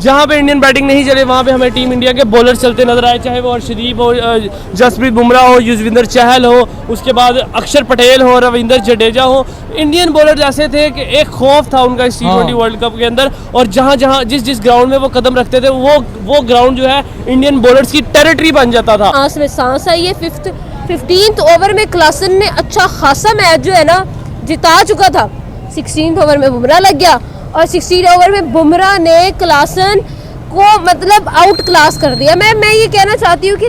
जहाँ पे Indian batting नहीं चले वहाँ पे हमें टीम इंडिया के बॉलर चलते नजर आए, चाहे वो अर्शदीप हो, जसप्रीत बुमराह हो, युजवेंद्र चहल हो, उसके बाद अक्षर पटेल हो, रविंद्र जडेजा हो। इंडियन बॉलर ऐसे थे कि एक खौफ था उनका इस T20 वर्ल्ड कप के अंदर, और जहाँ जहाँ जिस ग्राउंड में वो कदम रखते थे वो ग्राउंड जो है इंडियन बॉलर्स की टेरिटरी बन जाता था। सांस में सांस आई है। 15th ओवर में क्लासन ने अच्छा खासा मैच जो है ना जिता चुका था। 16th ओवर में बुमराह लग गया और 16 ओवर में बुमराह ने क्लासन को मतलब आउट क्लास कर दिया। मैं ये कहना चाहती हूँ कि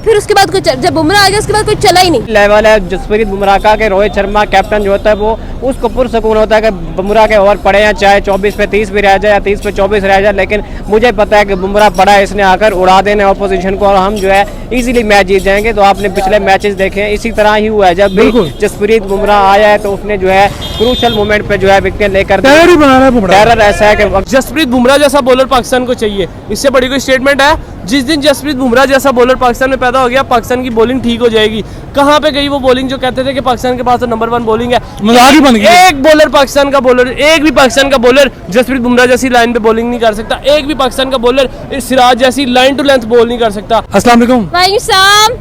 फिर उसके बाद जब बुमराह आ गया उसके बाद कोई चला ही नहीं। लेवल है जसप्रीत बुमराह का कि रोहित शर्मा कैप्टन जो होता है वो उसको पुरसकून होता है कि बुमराह के ओवर पड़े हैं, चाहे 24 पे 30 भी रह जाए या 30 पे 24 रह जाए, लेकिन मुझे पता है कि बुमराह पड़ा है, इसने आकर उड़ा देना ऑपोजिशन को और हम जो है इजीली मैच जीत जाएंगे। तो आपने पिछले मैचेस देखे इसी तरह ही हुआ है, जब भी जसप्रीत बुमराह आया है तो उसने जो है क्रूशल मोमेंट पे जो है विकेट लेकर टेरर ऐसा है कि जसप्रीत बुमराह जैसा बॉलर पाकिस्तान को चाहिए, इससे बड़ी कोई स्टेटमेंट है? जिस दिन जसप्रीत बुमराह जैसा बॉलर पाकिस्तान में पैदा हो गया, पाकिस्तान की बॉलिंग ठीक हो जाएगी। कहाँ पे गई वो बॉलिंग जो कहते थे कि पाकिस्तान के पास तो नंबर 1 बॉलिंग है? मजाक ही बन गया। एक बॉलर पाकिस्तान का बॉलर, एक भी पाकिस्तान का बॉलर जसप्रीत बुमराह जैसी लाइन पे बॉलिंग नहीं कर सकता। एक भी पाकिस्तान का बॉलर सिराज जैसी लाइन टू लेंथ बॉल नहीं कर सकता। अस्सलाम वालेकुम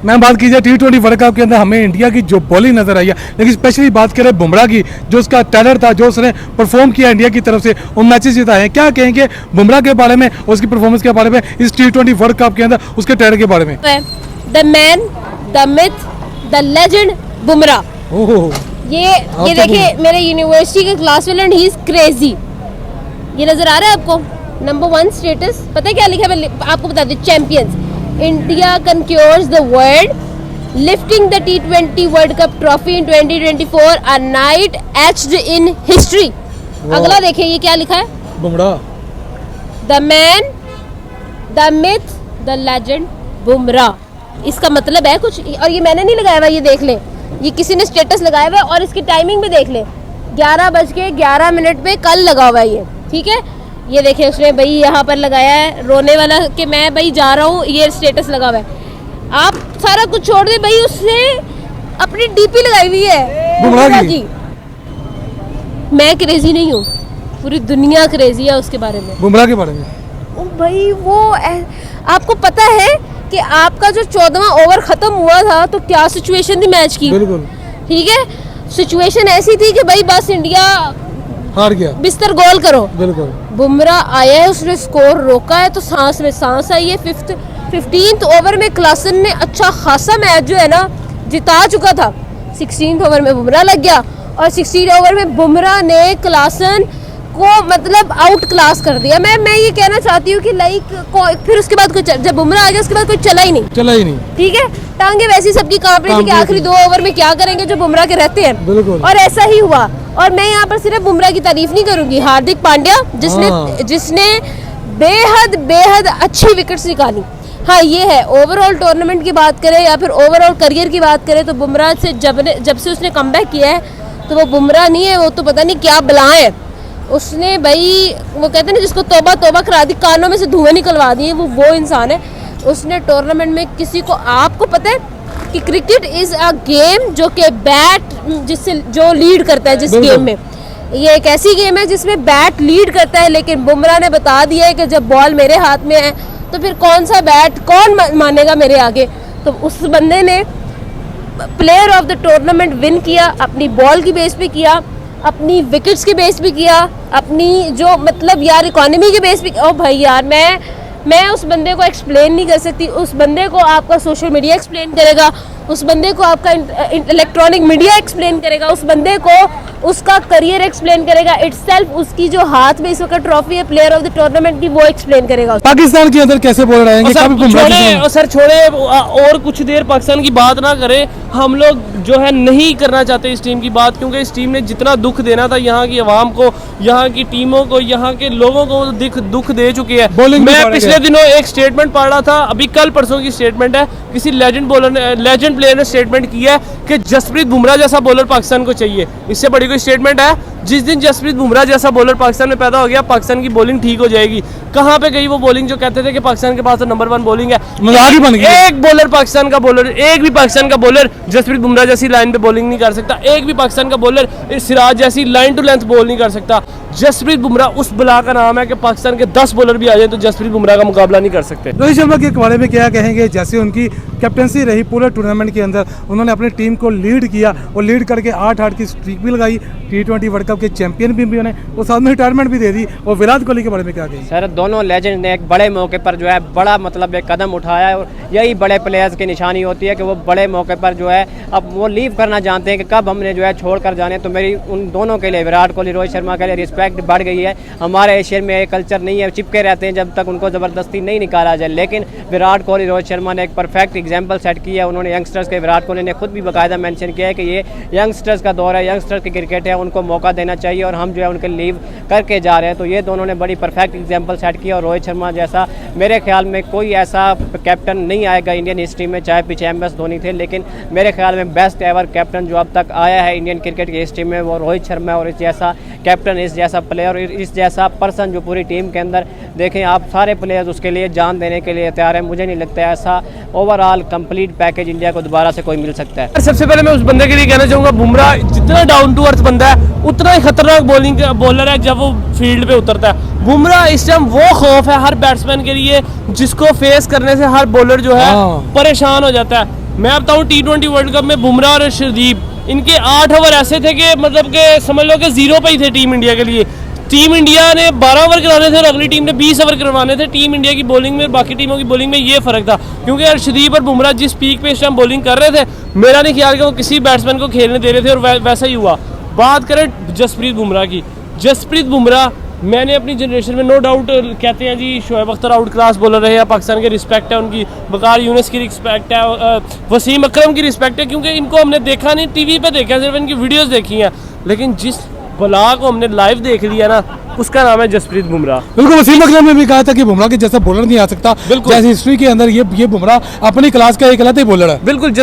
मैम, बात कीजिए T20 वर्ल्ड कप के अंदर हमें इंडिया की जो बॉलिंग नजर आई है, लेकिन स्पेशली बात करें बुमराह की, जो उसका टैलेंट था, जो उसने परफॉर्म किया इंडिया की तरफ से, वो मैचेस जिताए हैं। क्या कहेंगे बुमराह के बारे में, उसकी परफॉर्मेंस के बारे में, इस T20 वर्ल्ड कप के अंदर उसके टैलेंट के बारे में? The man, the myth, the legend Bumrah. ये देखिए मेरे यूनिवर्सिटी के क्लास वाले, ही इज क्रेजी। ये नजर आ रहा है आपको? नंबर 1 स्टेटस पता है क्या लिखा है? मैं आपको बता दूं, champions India conquers the world lifting the T20 world cup trophy in 2024, a night etched in history. अगला देखिए ये क्या लिखा है? Bumrah, the man, the myth, the legend Bumrah. इसका मतलब है कुछ, और ये मैंने नहीं लगाया हुआ, ये देख ले, ये किसी ने स्टेटस लगाया हुआ है और इसकी टाइमिंग भी देख ले, 11:11 पे कल लगा हुआ है ये, ठीक है। ये देखिए उसने भाई यहाँ पर लगाया है रोने वाला कि मैं भाई जा रहा हूँ, ये स्टेटस लगा हुआ है। आप सारा कुछ छोड़ दे भाई, उसने अपनी DP लगाई हुई है बुमराह की। मैं क्रेजी नहीं हूँ, पूरी दुनिया क्रेजी है उसके बारे में, बुमराह के बारे में। ओ भाई वो आपको पता है कि आपका जो 14वां ओवर खत्म हुआ था तो क्या सिचुएशन थी मैच की? बिल्कुल ठीक है, सिचुएशन ऐसी थी कि भाई बस इंडिया हार गया, बिस्तर गोल करो। बिल्कुल बुमराह आया है, उसने स्कोर रोका है तो सांस में सांस आई है। 15th ओवर में क्लासन ने अच्छा खासा मैच जो है ना जिता चुका था। 16th ओवर में बुमराह लग गया और 16 ओवर में बुमराह ने क्लासन को मतलब आउट क्लास कर दिया। मैं ये कहना चाहती हूँ कि फिर उसके बाद जब बुमराह आ गया उसके बाद कोई चला ही नहीं। ठीक है, टांगे वैसी सबकी कांप रही थी कि आखिरी 2 ओवर में क्या करेंगे जो बुमराह के रहते हैं, बिल्कुल। और ऐसा ही हुआ। और मैं यहाँ पर सिर्फ बुमराह की तारीफ नहीं करूंगी, हार्दिक पांड्या जिसने बेहद अच्छी विकेट्स निकाली। हाँ ये है, ओवरऑल टूर्नामेंट की बात करें या फिर ओवरऑल करियर की बात करें तो बुमराह से जब से उसने कमबैक किया है तो वो बुमराह नहीं है, वो तो पता नहीं क्या बलाएं है। उसने भाई वो कहते हैं ना जिसको तौबा तौबा करा दी, कानों में से धुएं निकलवा दिए, वो इंसान है। उसने टूर्नामेंट में किसी को, आपको पता है कि क्रिकेट इज अ गेम जो कि बैट जिससे जो लीड करता है, जिस गेम में ये एक ऐसी गेम है जिसमें बैट लीड करता है, लेकिन बुमराह ने बता दिया है कि जब बॉल मेरे हाथ में है तो फिर कौन सा बैट कौन मानेगा मेरे आगे। तो उस बंदे ने player of the tournament win किया, अपनी बॉल की बेस पे किया, अपनी विकेट्स के बेस पे किया, अपनी जो मतलब यार इकोनॉमी के बेस पे। ओ भाई यार मैं उस बंदे को एक्सप्लेन नहीं कर सकती। उस बंदे को आपका सोशल मीडिया एक्सप्लेन करेगा, उस बंदे को आपका इलेक्ट्रॉनिक मीडिया एक्सप्लेन करेगा, उस बंदे को उसका करियर एक्सप्लेन करेगा, इटसेल्फ उसकी जो हाथ में इस वक्त ट्रॉफी है प्लेयर ऑफ द टूर्नामेंट की, वो एक्सप्लेन करेगा। पाकिस्तान के अंदर कैसे बोल रहे हैं? छोड़े और कुछ देर पाकिस्तान की बात ना करें, हम लोग जो है नहीं करना चाहते इस टीम की बात, क्योंकि इस टीम ने जितना दुख देना था यहाँ की आवाम को, यहाँ की टीमों को, यहाँ के लोगों को दुख दे चुके हैं। मैं पिछले दिनों एक स्टेटमेंट पढ़ रहा था, अभी कल परसों की स्टेटमेंट है, किसी लेजेंड प्लेयर ने स्टेटमेंट किया है कि जसप्रीत बुमराह जैसा बॉलर पाकिस्तान को चाहिए। इससे बड़ी कोई स्टेटमेंट है? जिस दिन जसप्रीत बुमराह जैसा बॉलर पाकिस्तान में पैदा हो गया, पाकिस्तान की बॉलिंग ठीक हो जाएगी। कहाँ पे गई वो बॉलिंग जो कहते थे कि पाकिस्तान के पास तो नंबर 1 बॉलिंग है, मजाक ही बन गया। एक बॉलर पाकिस्तान का बॉलर, एक भी पाकिस्तान का बॉलर जसप्रीत बुमराह जैसी लाइन पे बॉलिंग नहीं कर सकता, एक भी पाकिस्तान का बॉलर सिराज जैसी लाइन टू लेंथ बॉल नहीं कर सकता। जसप्रीत बुमराह उस बला का नाम है कि पाकिस्तान के 10 बॉलर भी आ जाए तो जसप्रीत बुमराह का मुकाबला नहीं कर सकते। रोहित शर्मा के बारे में क्या कहेंगे? जैसे उनकी कैप्टनसी रही पूरे टूर्नामेंट के अंदर, उन्होंने अपनी टीम को लीड किया और लीड करके 8-8 की स्ट्रीक भी लगाई, T20 वर्ल्ड कप के चैंपियन भी बने और साथ में रिटायरमेंट भी दे दी। और विराट कोहली के बारे में क्या कहेंगे? सर दोनों लेजेंड ने एक बड़े मौके पर जो है बड़ा मतलब एक कदम उठाया है, और यही बड़े प्लेयर्स की निशानी होती है कि वो बड़े मौके पर जो है अब वो लीव करना जानते हैं कि कब हमने जो है छोड़ कर जाने। तो मेरी उन दोनों के लिए, विराट कोहली रोहित शर्मा के लिए रिस्पेक्ट बढ़ गई है। हमारे एशिया में ये कल्चर नहीं है, चिपके रहते हैं जब तक उनको ज़बरदस्ती नहीं निकाला जाए, लेकिन विराट कोहली रोहित शर्मा ने एक परफेक्ट एग्जाम्पल सेट किया। उन्होंने यंगस्टर्स के, विराट कोहली ने खुद भी बाकायदा मेंशन किया है कि ये यंगस्टर्स का दौर है, यंगस्टर्स की क्रिकेट है, उनको मौका देना चाहिए और हम जो है उनके लीव करके जा रहे हैं। तो ये दोनों ने बड़ी परफेक्ट एग्जाम्पल सेट किया और रोहित शर्मा जैसा मेरे ख्याल में कोई ऐसा कैप्टन नहीं आएगा इंडियन हिस्ट्री में, चाहे पीछे MS धोनी थे, लेकिन मेरे ख्याल में बेस्ट एवर कैप्टन जो अब तक आया है इंडियन क्रिकेट की हिस्ट्री में वो रोहित शर्मा है। और इस जैसा कैप्टन, इस जैसा प्लेयर, इस जैसा पर्सन जो पूरी टीम के अंदर देखें आप, सारे प्लेयर्स उसके लिए जान देने के लिए तैयार हैं। मुझे नहीं लगता है ऐसा ओवरऑल कंप्लीट पैकेज इंडिया को दोबारा से कोई मिल सकता है। सबसे पहले मैं उस बंदे के लिए कहना चाहूँगा, बुमराह जितना डाउन टू अर्थ बंदा है उतना ही खतरनाक बॉलर है जब वो फील्ड पे उतरता है। बुमराह इस टाइम वो खौफ है हर बैट्समैन के लिए जिसको फेस करने से हर बॉलर जो है परेशान हो जाता है। मैं बताऊँ T20 वर्ल्ड कप में बुमराह और अर्शदीप, इनके 8 ओवर ऐसे थे कि मतलब कि समझ लो कि 0 पे ही थे टीम इंडिया के लिए। टीम इंडिया ने 12 ओवर कराने थे और अगली टीम ने 20 ओवर करवाने थे। टीम इंडिया की बॉलिंग में बाकी टीमों की बॉलिंग में ये फर्क था, क्योंकि अर्शदीप और बुमराह जिस पीक पे इस टाइम बॉलिंग कर रहे थे, मेरा नहीं ख्याल कि वो किसी बैट्समैन को खेलने दे रहे थे, और वैसा ही हुआ। बात करें जसप्रीत बुमराह की, जसप्रीत बुमराह मैंने अपनी जनरेशन में नो डाउट कहते हैं जी Shoaib Akhtar out class bowler रहे हैं, पाकिस्तान की रिस्पेक्ट है उनकी, वकार यूनिस की रिस्पेक्ट है, वसीम अकरम की रिस्पेक्ट है, क्योंकि इनको हमने देखा नहीं, टीवी पे देखा, सिर्फ इनकी वीडियोस देखी हैं, लेकिन जिस बला को हमने लाइव देख लिया ना उसका नाम है जसप्रीत बुमराह। बिल्कुल, वसीम अकरम ने भी कहा था कि बुमराह के जैसा बॉलर नहीं आ सकता, जैसे हिस्ट्री के अंदर ये बुमराह अपनी क्लास का एक अलग ही बॉलर है। बिल्कुल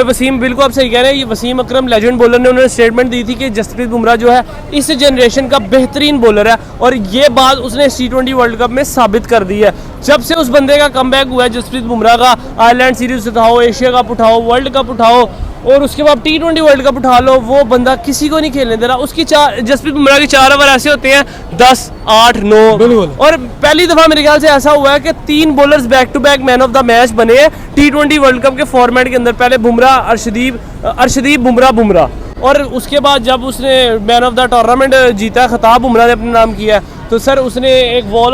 वसीम, बिल्कुल आप सही कह रहे हैं, ये वसीम अकरम लेजेंड बॉलर ने, उन्होंने स्टेटमेंट दी थी कि जसप्रीत बुमराह जो है इस जनरेशन का बेहतरीन बॉलर है, और ये बात उसने T20 वर्ल्ड कप में साबित कर दी है। जब से उस बंदे का कमबैक हुआ है जसप्रीत बुमराह का, आयरलैंड सीरीज उठाओ, एशिया कप उठाओ, वर्ल्ड कप उठाओ और उसके बाद T20 वर्ल्ड कप उठा लो, वो बंदा किसी को नहीं खेलने दे रहा। उसकी जसप्रीत बुमराह के 4 ओवर ऐसे होते हैं 10, 8, 9, और पहली दफा मेरे ख्याल से ऐसा हुआ है कि 3 bowlers back to back man of the match बने हैं T20 वर्ल्ड कप के फॉर्मेट के अंदर। पहले बुमराह, अर्शदीप, बुमराह, और उसके बाद जब उसने मैन ऑफ द टूर्नामेंट जीता, खिताब बुमराह ने अपने नाम किया है, तो सर उसने एक वॉल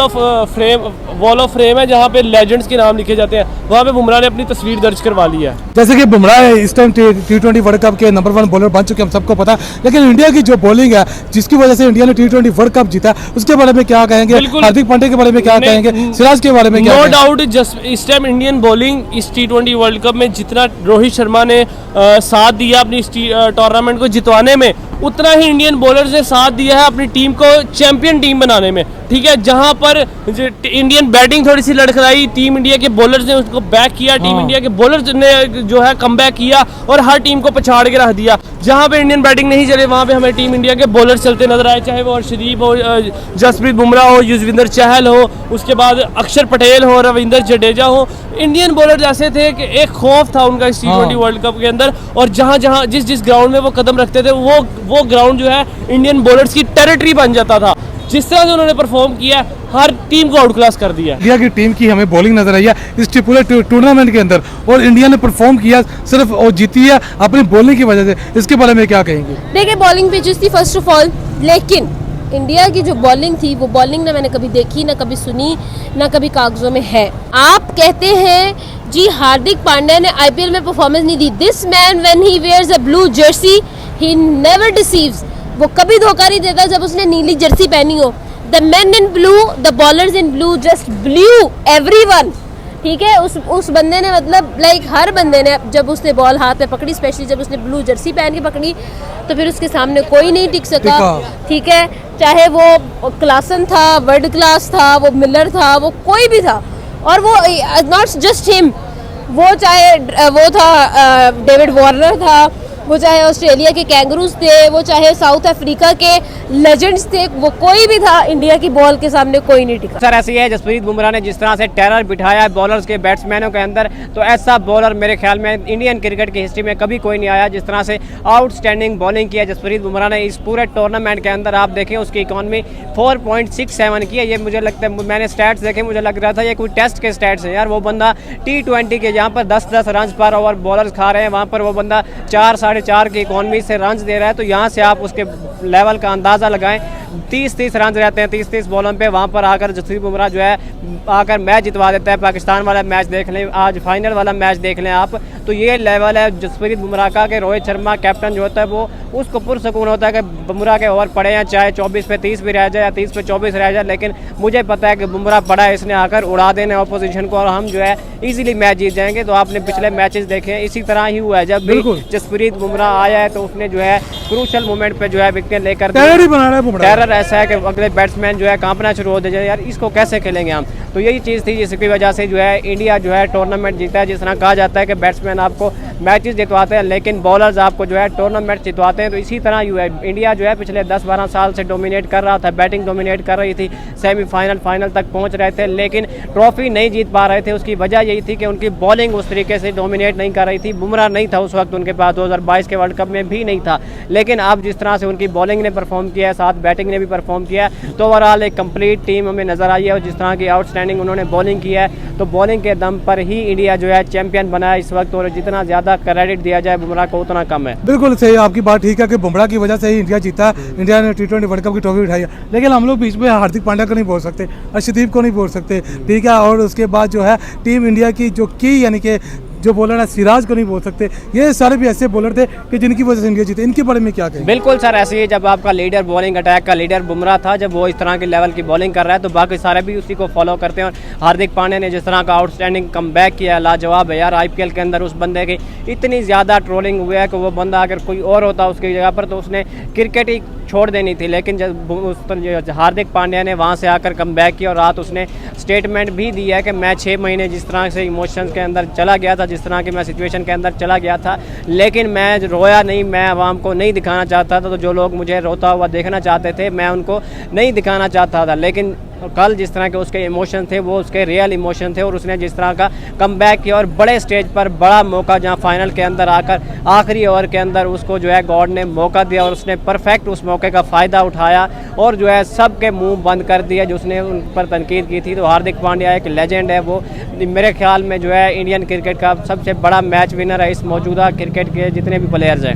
ऑफ फ्रेम है जहाँ पे लेजेंड्स के नाम लिखे जाते हैं, वहाँ पे बुमराह ने अपनी तस्वीर दर्ज करवा ली है। जैसे कि बुमराह इस टाइम T20 वर्ल्ड कप के नंबर 1 बॉलर बन चुके हैं, हम सबको पता है, लेकिन इंडिया की जो बॉलिंग है जिसकी वजह से इंडिया ने T20 वर्ल्ड कप जीता, उसके बारे में क्या कहेंगे? हार्दिक पांड्या के बारे में क्या कहेंगे? सिराज के बारे में क्या? नो डाउट इस टाइम इंडियन बॉलिंग इस T20 वर्ल्ड कप में जितना रोहित शर्मा ने साथ दिया अपनी टूर्नामेंट को जितवाने में, उतना ही इंडियन बॉलर्स ने साथ दिया है अपनी टीम को चैंपियन टीम बनाने में। ठीक है, जहां पर इंडियन बैटिंग थोड़ी सी लड़खड़ाई, टीम इंडिया के बॉलर्स ने उसको बैक किया, टीम इंडिया के बॉलर्स ने जो है कमबैक किया और हर टीम को पछाड़ के रख दिया। जहां पे इंडियन बैटिंग नहीं चले वहां पे हमें टीम इंडिया के बॉलर चलते नजर आए, चाहे वो अर्शदीप हो, जसप्रीत बुमराह हो, युजवेंद्र चहल हो, उसके बाद अक्षर पटेल हो, रविंद्र जडेजा हो। इंडियन बॉलर ऐसे थे कि एक खौफ था उनका इस T20 वर्ल्ड कप के अंदर, और जहां जिस ग्राउंड में वो कदम रखते थे वो ग्राउंड जो है इंडियन बॉलर्स की टेरिटरी बन जाता था। जिस तरह से उन्होंने परफॉर्म किया, हर टीम को आउट क्लास कर दिया। इंडिया की टीम की हमें बॉलिंग नजर आई है इस पूरे टूर्नामेंट के अंदर, और इंडिया ने परफॉर्म किया सिर्फ और जीती है अपनी बॉलिंग की वजह से। इसके बारे में क्या कहेंगे? देखिए, बॉलिंग पिचेस थी फर्स्ट ऑफ ऑल, लेकिन इंडिया की जो बॉलिंग थी वो बॉलिंग ना मैंने कभी देखी, ना कभी सुनी, ना कभी कागजों में है। आप कहते हैं जी हार्दिक पांड्या ने IPL में परफॉर्मेंस नहीं दी। This man when he wears a blue jersey he never deceives. वो कभी धोखा नहीं देता जब उसने नीली जर्सी पहनी हो। The man in blue, the bowlers in blue just blue everyone. ठीक है, उस बंदे ने मतलब लाइक हर बंदे ने जब उसने बॉल हाथ में पकड़ी, स्पेशली जब उसने ब्लू जर्सी पहन के पकड़ी, तो फिर उसके सामने कोई नहीं टिक सका। ठीक है, चाहे वो क्लासन था, वर्ल्ड क्लास था, वो मिलर था, वो कोई भी था, और वो नॉट जस्ट हिम, वो चाहे वो था डेविड वार्नर था, वो चाहे ऑस्ट्रेलिया के कैंगरूज थे, वो चाहे साउथ अफ्रीका के लेजेंड्स थे, वो कोई भी था, इंडिया की बॉल के सामने कोई नहीं टिका। सर ऐसी है जसप्रीत बुमराह ने जिस तरह से टेरर बिठाया है बॉलर्स के बैट्समैनों के अंदर, तो ऐसा बॉलर मेरे ख्याल में इंडियन क्रिकेट की हिस्ट्री में कभी कोई नहीं आया। जिस तरह से आउटस्टैंडिंग बॉलिंग की है जसप्रीत बुमराह ने इस पूरे टूर्नामेंट के अंदर, आप देखें उसकी इकॉनमी 4.67 की है। ये मुझे लगता है, मैंने स्टैट्स देखे, मुझे लग रहा था ये कोई टेस्ट के स्टैट्स हैं यार। वो बंदा T20 के जहाँ पर 10-10 रन पर ओवर बॉलर्स खा रहे हैं, वहाँ पर वो बंदा 4-4.5 की इकॉनमी से रन दे रहा है। तो यहाँ से आप उसके लेवल का अंदाज़ा लगाएं। 30-30 रन रहते हैं 30-30 बॉलों पे, वहाँ पर आकर जसप्रीत बुमराह जो है आकर मैच जितवा देता है। पाकिस्तान वाला मैच देख लें, आज फाइनल वाला मैच देख लें आप, तो ये लेवल है जसप्रीत बुमराह का कि रोहित शर्मा कैप्टन जो होता है वो उसको पुरसकून होता है कि बुमराह के ओवर पड़े हैं, चाहे 24 पे 30 भी रह जाए या 30 पे 24 रह जाए, लेकिन मुझे पता है कि बुमराह पड़ा है, इसने आकर उड़ा देना ऑपोजिशन को और हम जो है इजीली मैच जीत जाएंगे। तो आपने पिछले मैचेस देखे हैं, इसी तरह ही हुआ है। जब भी जसप्रीत बुमराह आया है तो उसने जो है क्रूशल मोमेंट पे जो है विकेट लेकर टेरर ऐसा है कि अगले बैट्समैन जो है कांपना शुरू हो जाए, यार इसको कैसे खेलेंगे हम। तो यही चीज़ थी जिसकी वजह से जो है इंडिया जो है टूर्नामेंट जीता है। जिस तरह कहा जाता है कि बैट्समैन आपको मैचेस जितवाते हैं लेकिन बॉलर्स आपको जो है टूर्नामेंट जितवाते हैं, तो इसी तरह ही है। इंडिया जो है पिछले 10-12 साल से डोमिनेट कर रहा था, बैटिंग डोमिनेट कर रही थी, सेमीफाइनल फाइनल तक पहुंच रहे थे, लेकिन ट्रॉफी नहीं जीत पा रहे थे। उसकी वजह यही थी कि उनकी बॉलिंग उस तरीके से डोमिनेट नहीं कर रही थी। बुमराह नहीं था उस वक्त उनके पास, 2022 के वर्ल्ड कप में भी नहीं था, लेकिन अब जिस तरह से उनकी बॉलिंग ने परफॉर्म किया है, साथ बैटिंग ने भी परफॉर्म किया है, तो ओवरऑल एक कंप्लीट टीम हमें नजर आई है। और जिस तरह की आउटस्टैंडिंग उन्होंने बॉलिंग की है, तो बॉलिंग के दम पर ही इंडिया जो है चैंपियन बना है इस वक्त, और जितना ज़्यादा क्रेडिट दिया जाए बुमराह को उतना कम है। बिल्कुल सही, आपकी बात ठीक है कि बुमराह की वजह से ही इंडिया जीता। इंडिया ने T20 वर्ल्ड कप की ट्रॉफी उठाई है, लेकिन हम लोग बीच में हार्दिक पांड्या को नहीं बोल सकते, अर्शदीप को नहीं बोल सकते, ठीक है। और उसके बाद जो है टीम इंडिया की जो की यानी कि जो बॉलर है सिराज को नहीं बोल सकते। ये सारे भी ऐसे बॉलर थे कि जिनकी वजह से इंडिया जीते। इनके बारे में क्या कहें? बिल्कुल सर, ऐसे ही जब आपका लीडर बॉलिंग अटैक का लीडर बुमराह था, जब वो इस तरह के लेवल की बॉलिंग कर रहा है तो बाकी सारे भी उसी को फॉलो करते हैं। और हार्दिक पांड्या ने जिस तरह का आउटस्टैंडिंग कमबैक किया, लाजवाब है यार। IPL के अंदर उस बंदे की इतनी ज़्यादा ट्रोलिंग हुई है कि वो बंदा अगर कोई और होता उसकी जगह पर तो उसने क्रिकेट ही छोड़ देनी थी, लेकिन जब हार्दिक पांड्या ने वहाँ से आकर कमबैक किया और रात उसने स्टेटमेंट भी दिया है कि मैं 6 महीने जिस तरह से इमोशंस के अंदर चला गया था, जिस तरह की मैं सिचुएशन के अंदर चला गया था, लेकिन मैं रोया नहीं, मैं आवाम को नहीं दिखाना चाहता था। तो जो लोग मुझे रोता हुआ देखना चाहते थे मैं उनको नहीं दिखाना चाहता था, लेकिन कल जिस तरह के उसके इमोशन थे वो उसके रियल इमोशन थे, और उसने जिस तरह का कमबैक किया और बड़े स्टेज पर बड़ा मौका, जहां फाइनल के अंदर आकर आखिरी ओवर के अंदर उसको जो है गॉड ने मौका दिया और उसने परफेक्ट उस मौके का फ़ायदा उठाया और जो है सबके मुंह बंद कर दिया जो उसने उन पर तनकीद की थी। तो हार्दिक पांड्या एक लेजेंड है, वो मेरे ख्याल में जो है इंडियन क्रिकेट का सबसे बड़ा मैच विनर है इस मौजूदा क्रिकेट के जितने भी प्लेयर्स हैं।